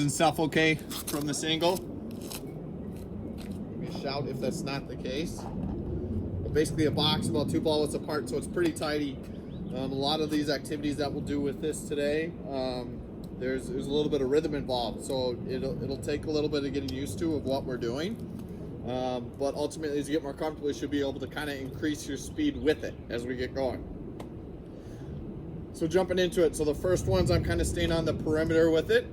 and stuff okay from this angle? Give me a shout if that's not the case. But basically a box about 2 ball widths apart, so it's pretty tidy. A lot of these activities that we'll do with this today, there's a little bit of rhythm involved, so it'll take a little bit of getting used to of what we're doing. But ultimately, as you get more comfortable, you should be able to kind of increase your speed with it as we get going. So jumping into it, so the first ones I'm kind of staying on the perimeter with it.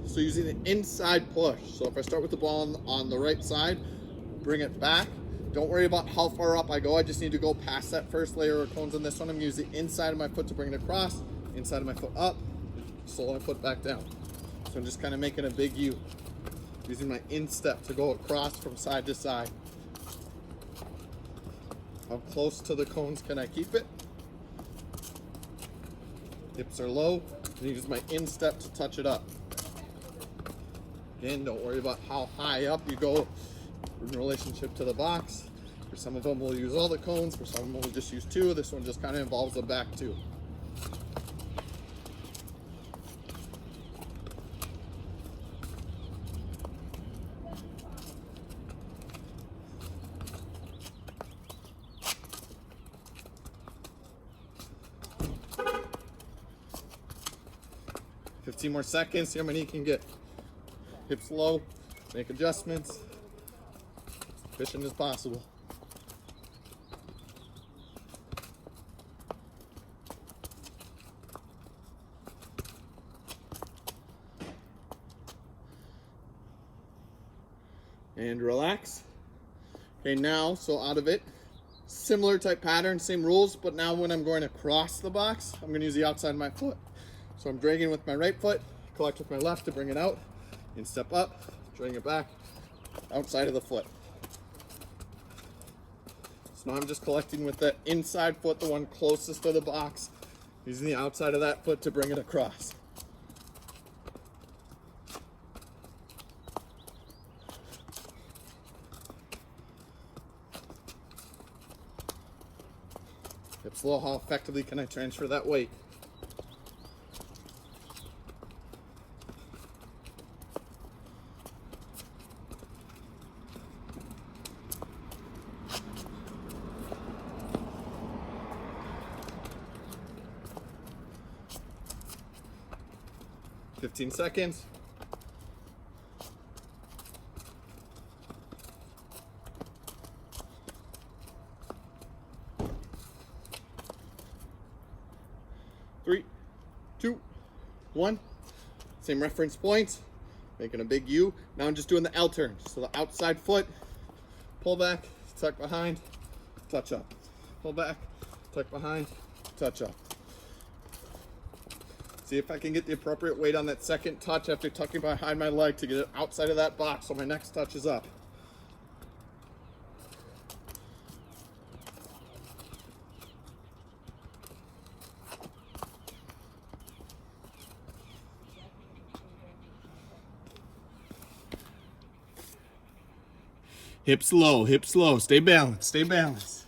So using the inside push. So if I start with the ball on the right side, bring it back. Don't worry about how far up I go. I just need to go past that first layer of cones on this one. I'm using the inside of my foot to bring it across, inside of my foot up, slow my foot back down. So I'm just kind of making a big U. Using my instep to go across from side to side. How close to the cones can I keep it? Hips are low, and use my instep to touch it up. Again, don't worry about how high up you go in relationship to the box. For some of them, we'll use all the cones. For some of them, we'll just use 2. This one just kind of involves the back 2. $15 more seconds, see how many you can get. Hips low, make adjustments, efficient as possible. And relax. Okay, now, so out of it, similar type pattern, same rules, but now when I'm going across the box, I'm going to use the outside of my foot. So I'm dragging with my right foot, collect with my left to bring it out, and step up, drag it back, outside of the foot. So now I'm just collecting with the inside foot, the one closest to the box, using the outside of that foot to bring it across. Hips low, how effectively can I transfer that weight? $15 seconds. Three, two, one. Same reference points. Making a big U. Now I'm just doing the L turn. So the outside foot, pull back, tuck behind, touch up. Pull back, tuck behind, touch up. See if I can get the appropriate weight on that second touch after tucking behind my leg to get it outside of that box so my next touch is up. Hips low, stay balanced, stay balanced.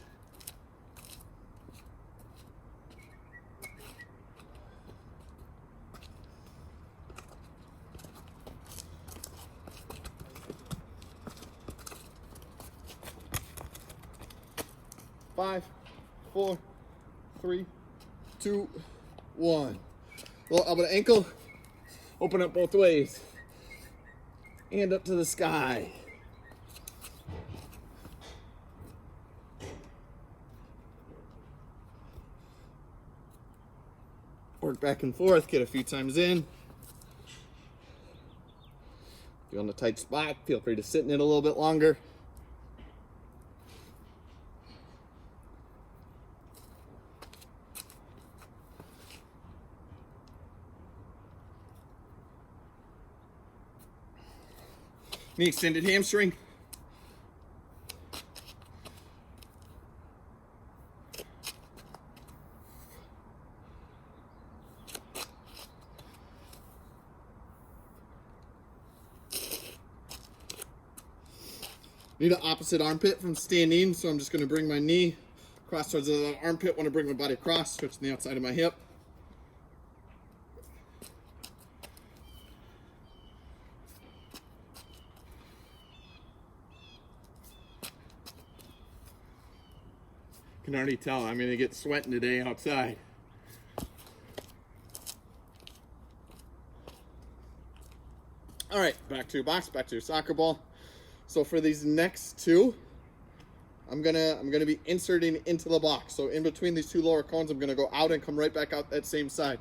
Five, 4, 3, 2, 1. Well, elbow to ankle, open up both ways, and up to the sky. Work back and forth, get a few times in. If you're on a tight spot, feel free to sit in it a little bit longer. Knee extended hamstring. Need an opposite armpit from standing, so I'm just going to bring my knee across towards the armpit. Want to bring my body across, switching the outside of my hip. can already tell I'm gonna get sweating today outside. All right, back to your box, back to your soccer ball. So for these next two, I'm gonna be inserting into the box. So in between these two lower cones, I'm gonna go out and come right back out that same side.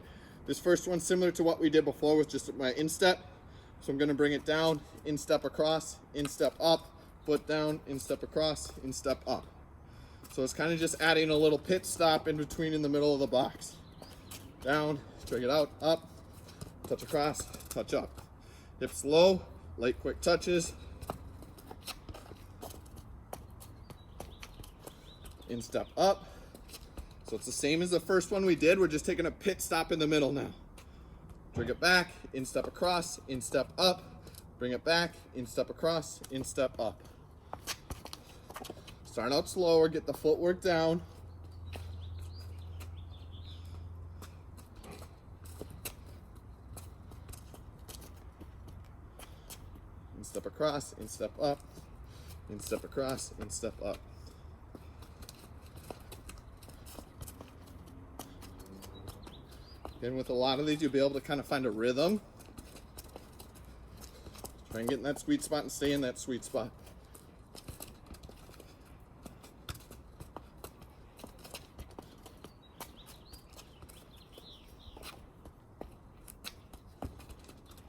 This first one, similar to what we did before, with just my instep. So I'm gonna bring it down, instep across, instep up, foot down, instep across, instep up. So it's kind of just adding a little pit stop in between in the middle of the box. Down, drag it out, up, touch across, touch up. Hips low, light quick touches. Instep up. So it's the same as the first one we did. We're just taking a pit stop in the middle now. Drag it back, instep across, instep up. Bring it back, instep across, instep up. Start out slower, get the footwork down. Instep across, instep up, instep across, instep up. Again, with a lot of these, you'll be able to kind of find a rhythm. Try and get in that sweet spot and stay in that sweet spot.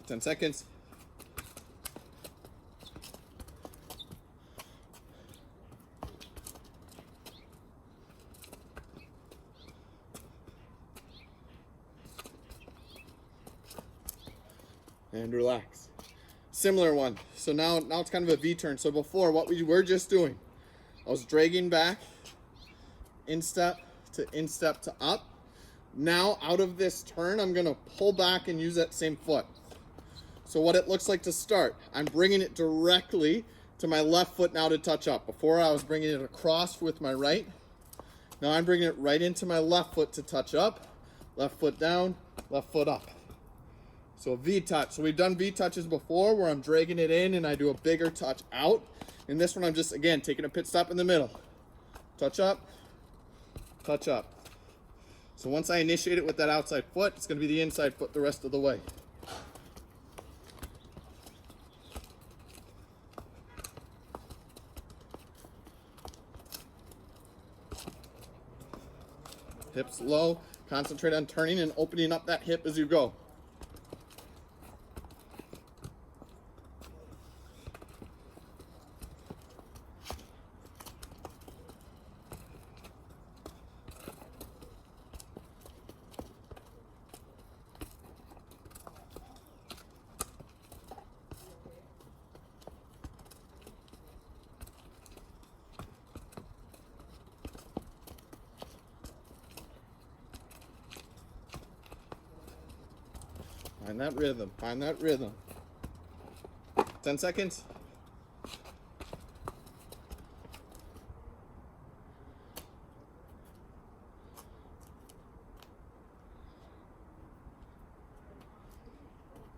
Ten seconds. And relax. Similar one. So now it's kind of a V turn. So before, what we were just doing, I was dragging back, instep to up. Now out of this turn, I'm gonna pull back and use that same foot. So what it looks like to start, I'm bringing it directly to my left foot now to touch up. Before I was bringing it across with my right. Now I'm bringing it right into my left foot to touch up. Left foot down, left foot up. So V touch. So we've done V touches before where I'm dragging it in and I do a bigger touch out. In this one, I'm just, again, taking a pit stop in the middle. Touch up, touch up. So once I initiate it with that outside foot, it's gonna be the inside foot the rest of the way. Hips low, concentrate on turning and opening up that hip as you go. Find that rhythm, find that rhythm. 10 seconds.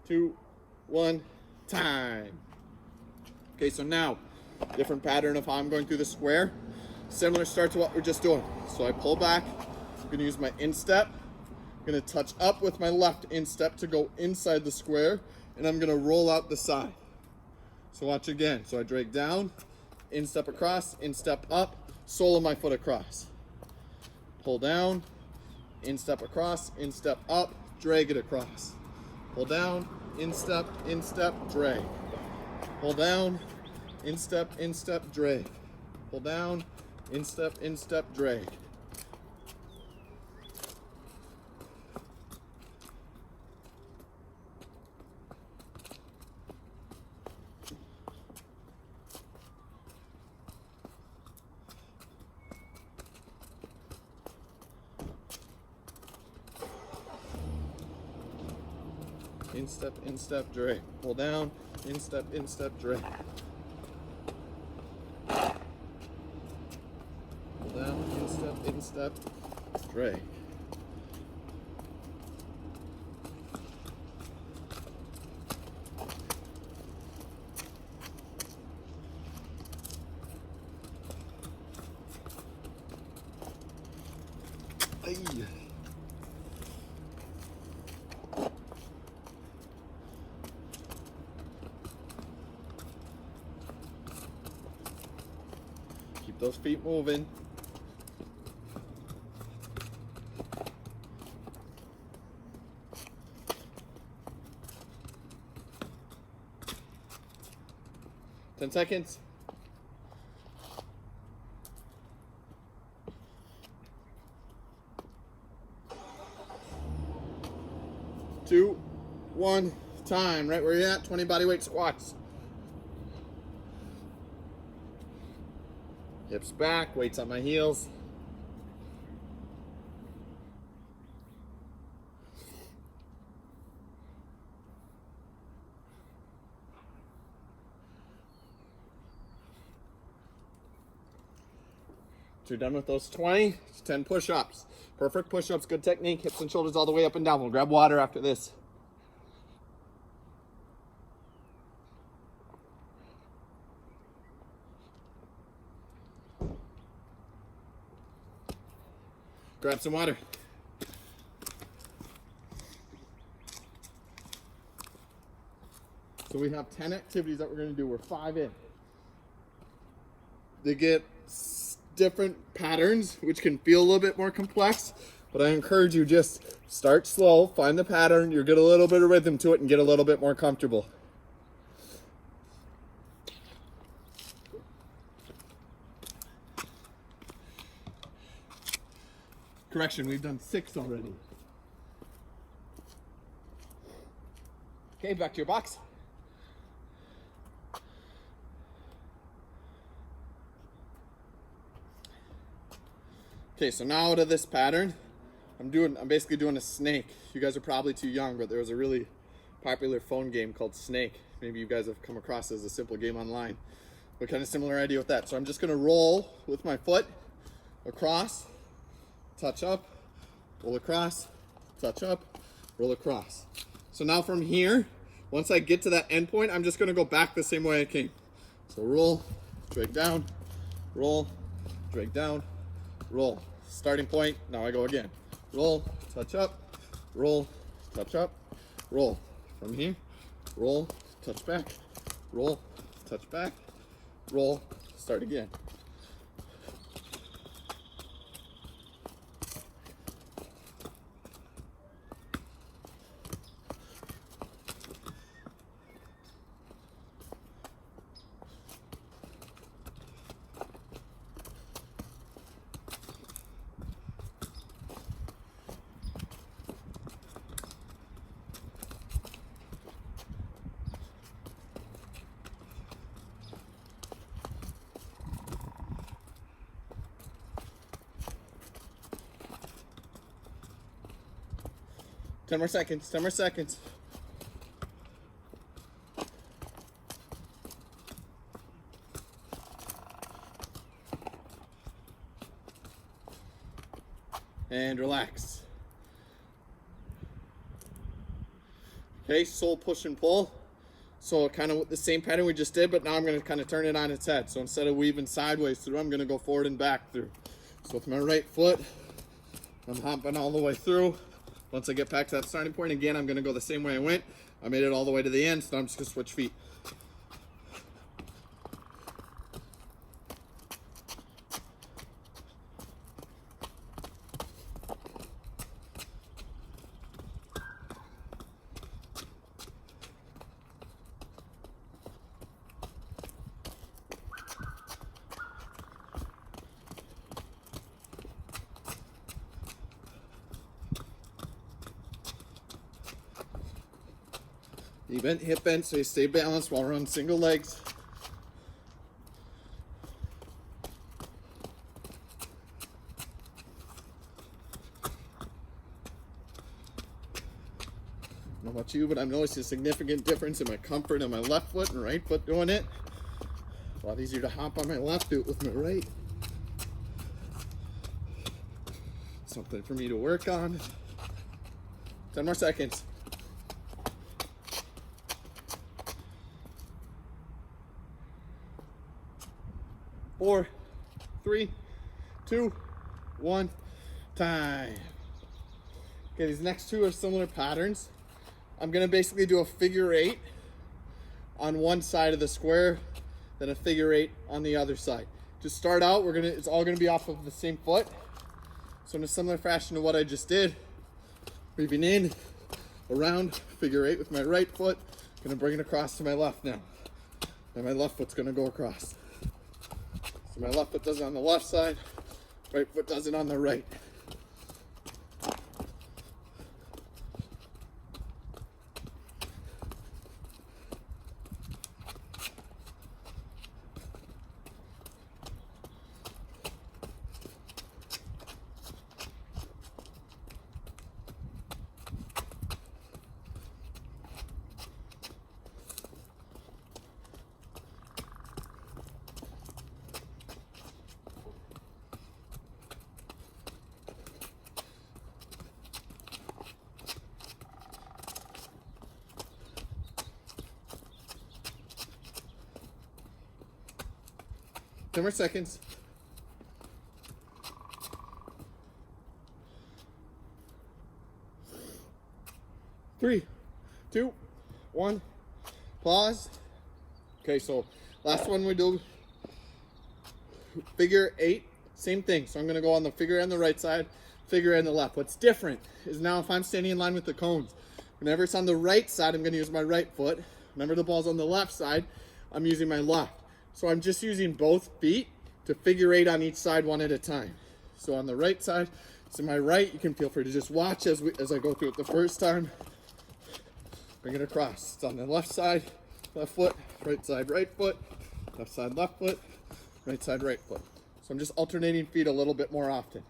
Two, one, time. Okay, so now, different pattern of how I'm going through the square. Similar start to what we're just doing. So I pull back, I'm gonna use my instep. I'm gonna touch up with my left instep to go inside the square, and I'm gonna roll out the side. So watch again. So I drag down, instep across, instep up, sole of my foot across. Pull down, instep across, instep up, drag it across. Pull down, instep, instep, drag. Pull down, instep, instep, drag. Pull down, instep, instep, drag. Instep, instep, drag. Pull down, instep, instep, drag. Pull down, instep, instep, drag. Ay. Keep those feet moving. Ten seconds. 2, 1, time. Right where you're at, 20 bodyweight squats. Hips back, weights on my heels. So you're done with those 20, it's 10 push-ups. Perfect push-ups, good technique, hips and shoulders all the way up and down. We'll grab water after this. Grab some water. So we have 10 activities that we're going to do. We're 5 in. They get different patterns, which can feel a little bit more complex, but I encourage you, just start slow, find the pattern, you'll get a little bit of rhythm to it and get a little bit more comfortable. Correction, we've done 6 already. Okay, back to your box. Okay, so now out of this pattern, I'm basically doing a snake. You guys are probably too young, but there was a really popular phone game called Snake. Maybe you guys have come across it as a simple game online. But kind of similar idea with that. So I'm just gonna roll with my foot across, touch up, roll across, touch up, roll across. So now from here, once I get to that end point, I'm just gonna go back the same way I came. So roll, drag down, roll, drag down, roll. Starting point, now I go again. Roll, touch up, roll, touch up, roll. From here, roll, touch back, roll, touch back, roll, start again. Ten more seconds, 10 more seconds. And relax. Okay, soul push and pull. So kind of the same pattern we just did, but now I'm going to kind of turn it on its head. So instead of weaving sideways through, I'm going to go forward and back through. So with my right foot, I'm hopping all the way through. Once I get back to that starting point, again, I'm going to go the same way I went. I made it all the way to the end, so I'm just going to switch feet. Knee bent, hip bent, so you stay balanced while we're on single legs. I don't know about you, but I'm noticing a significant difference in my comfort on my left foot and right foot doing it. A lot easier to hop on my left, do it with my right. Something for me to work on. 10 more seconds. 4, 3, 2, 1, Time. Okay, these next two are similar patterns. I'm gonna basically do a figure 8 on one side of the square, then a figure 8 on the other side. To start out, it's all gonna be off of the same foot. So in a similar fashion to what I just did, weaving in, around, figure 8 with my right foot, gonna bring it across to my left now. And my left foot's gonna go across. So my left foot does it on the left side, right foot does it on the right. 10 more seconds. 3, 2, 1. Pause. Okay, so last one we do figure 8. Same thing. So I'm going to go on the figure on the right side, figure on the left. What's different is now if I'm standing in line with the cones, whenever it's on the right side, I'm going to use my right foot. Whenever the ball's on the left side, I'm using my left. So I'm just using both feet to figure 8 on each side one at a time. So on the right side, to my right, you can feel free to just watch as I go through it the first time. Bring it across. It's on the left side, left foot, right side, right foot, left side, left foot, right side, right foot. So I'm just alternating feet a little bit more often.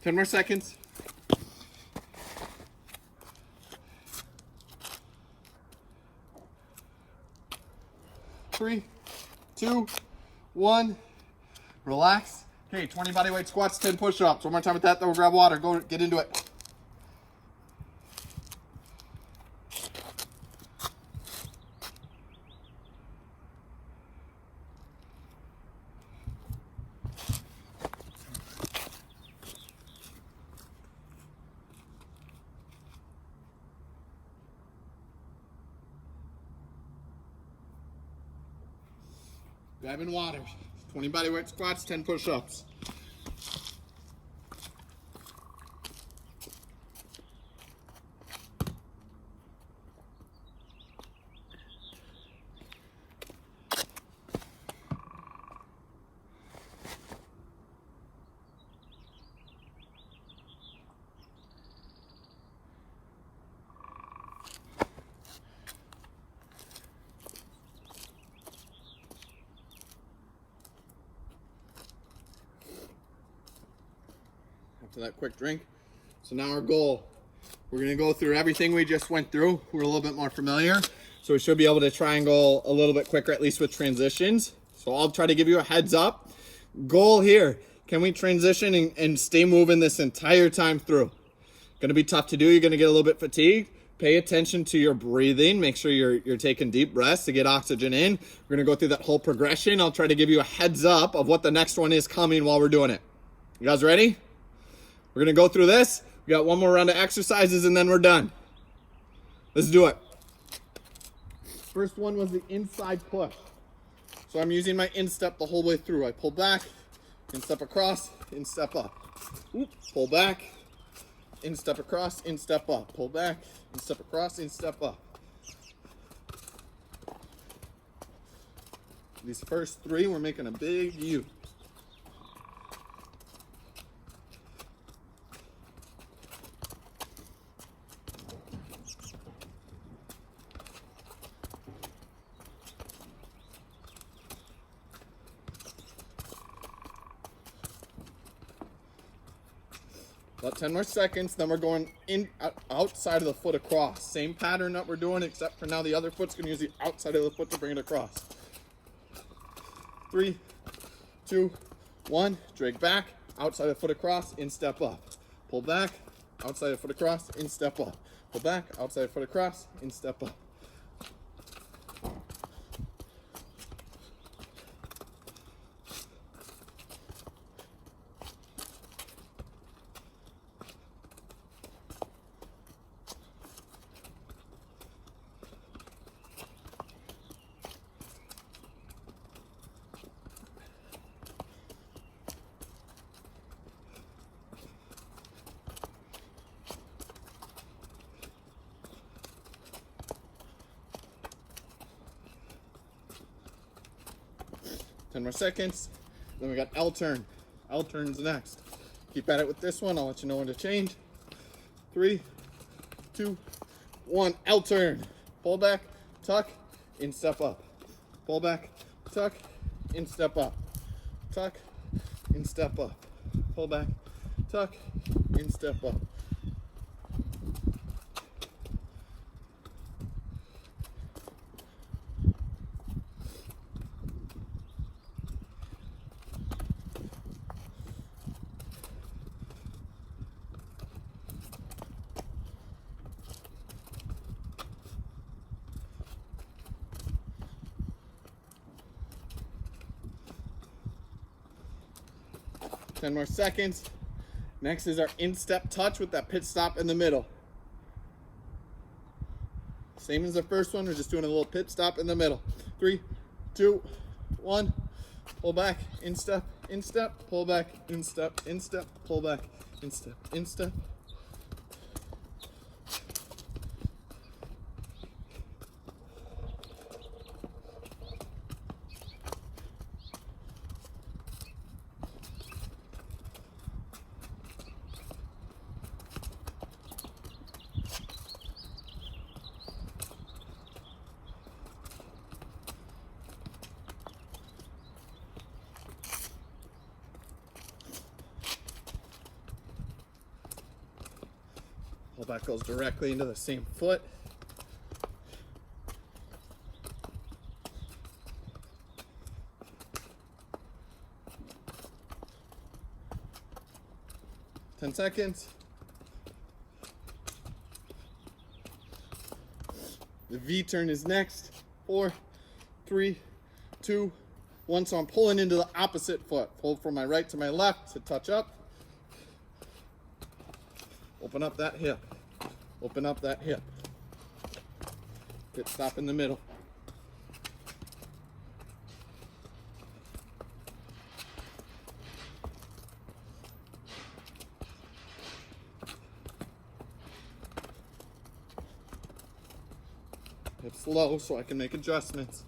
Ten more seconds. 3, 2, 1. Relax. Okay, 20 bodyweight squats, 10 push-ups. One more time with that, then we'll grab water. Go get into it. Grabbing water. 20 bodyweight squats, 10 push-ups. After that quick drink. So now our goal, we're going to go through everything we just went through. We're a little bit more familiar, so we should be able to triangle a little bit quicker, at least with transitions. So I'll try to give you a heads up. Goal here, can we transition and stay moving this entire time through? Going to be tough to do. You're going to get a little bit fatigued. Pay attention to your breathing. Make sure you're taking deep breaths to get oxygen in. We're going to go through that whole progression. I'll try to give you a heads up of what the next one is coming while we're doing it. You guys ready? We're going to go through this. We got one more round of exercises and then we're done. Let's do it. First one was the inside push. So I'm using my instep the whole way through. I pull back, instep across, instep up. Oop, pull back, instep across, instep up. Pull back, instep across, instep up. These first 3, we're making a big U. About 10 more seconds, then we're going in outside of the foot across. Same pattern that we're doing, except for now the other foot's going to use the outside of the foot to bring it across. 3, 2, 1. Drag back, outside of the foot across, in-step up. Pull back, outside of the foot across, in-step up. Pull back, outside of the foot across, in-step up. Ten more seconds. Then we got L turn. L turn's next. Keep at it with this one. I'll let you know when to change. 3, 2, 1. L turn. Pull back, tuck, in, step up. Pull back, tuck, in, step up. Tuck, in, step up. Pull back, tuck, in, step up. Ten more seconds. Next is our instep touch with that pit stop in the middle. Same as the first one, we're just doing a little pit stop in the middle. 3, 2, 1. Pull back, instep, pull back, instep, pull back, instep, instep. Pull back goes directly into the same foot. Ten seconds. The V turn is next. 4, 3, 2, 1. So I'm pulling into the opposite foot. Pull from my right to my left to touch up. Open up that hip. Open up that hip. Pit stop in the middle. Hips low so I can make adjustments.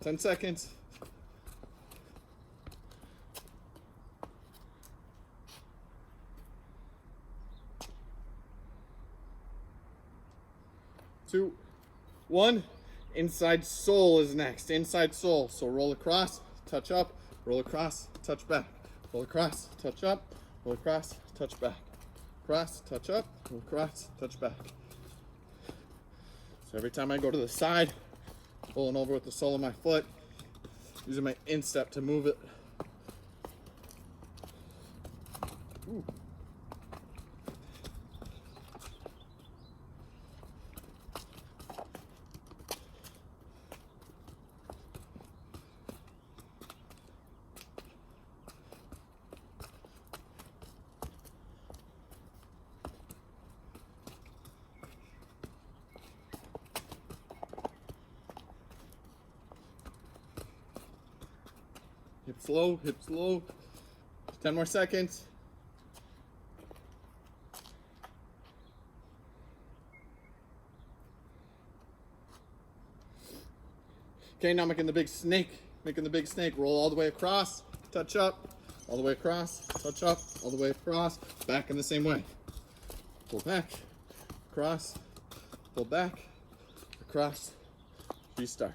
Ten seconds. Two, 1. Inside sole is next. Inside sole. So roll across, touch up, roll across, touch back. Roll across, touch up, roll across, touch back. Cross, touch up, roll across, touch back. So every time I go to the side, pulling over with the sole of my foot, using my instep to move it. Ooh. slow, hips low. 10 more seconds. Okay, now making the big snake. Roll all the way across, touch up, all the way across, touch up, all the way across, back in the same way. Pull back, across, pull back, across, restart.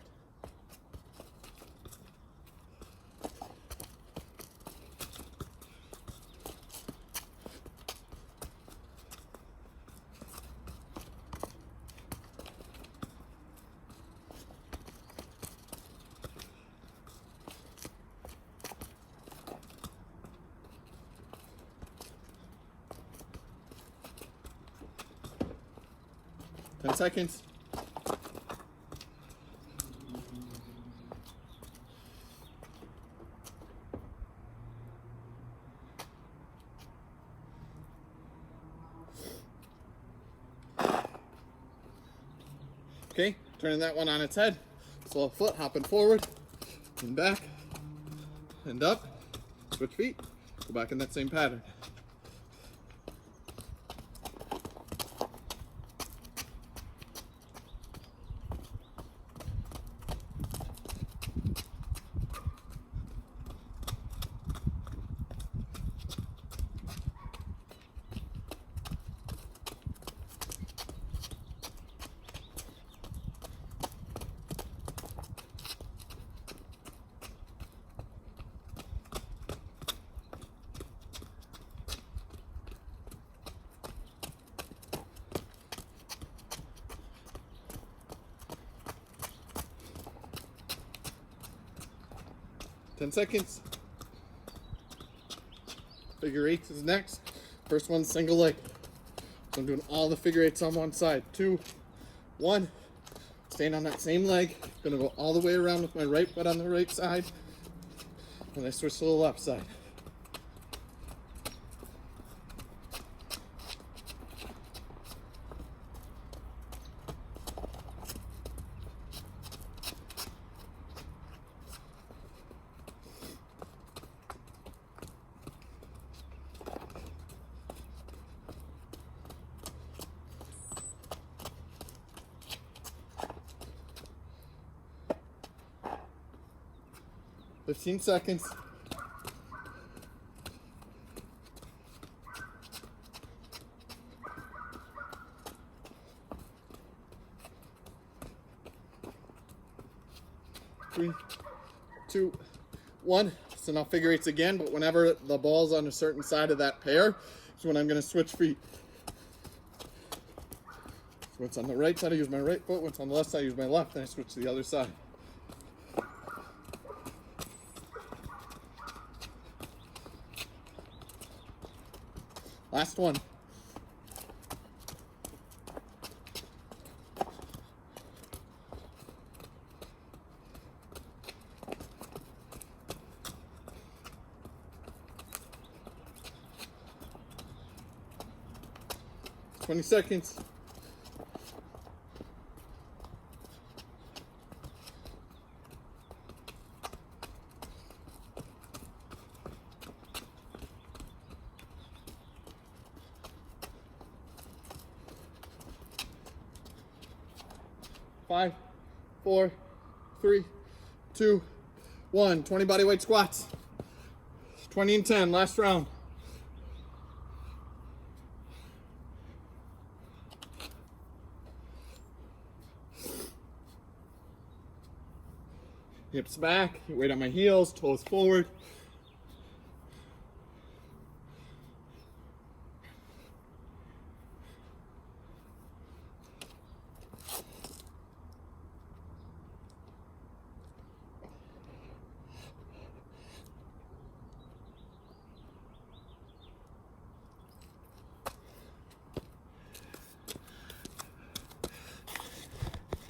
Ten seconds. Okay, turning that one on its head. Slow foot, hopping forward and back and up. Switch feet. Go back in that same pattern. Ten seconds. Figure eights is next. First one, single leg. So I'm doing all the figure eights on one side. 2, 1. Staying on that same leg. Gonna go all the way around with my right foot on the right side. And I switch to the left side. Fifteen seconds. Three, 2, 1. So now figure eights again, but whenever the ball's on a certain side of that pair is when I'm going to switch feet. So when it's on the right side, I use my right foot. When it's on the left side, I use my left, and I switch to the other side. Last one. Twenty seconds. Five, 4, 3, 2, 1. 20 bodyweight squats. 20 and 10. Last round. Hips back, weight on my heels, toes forward,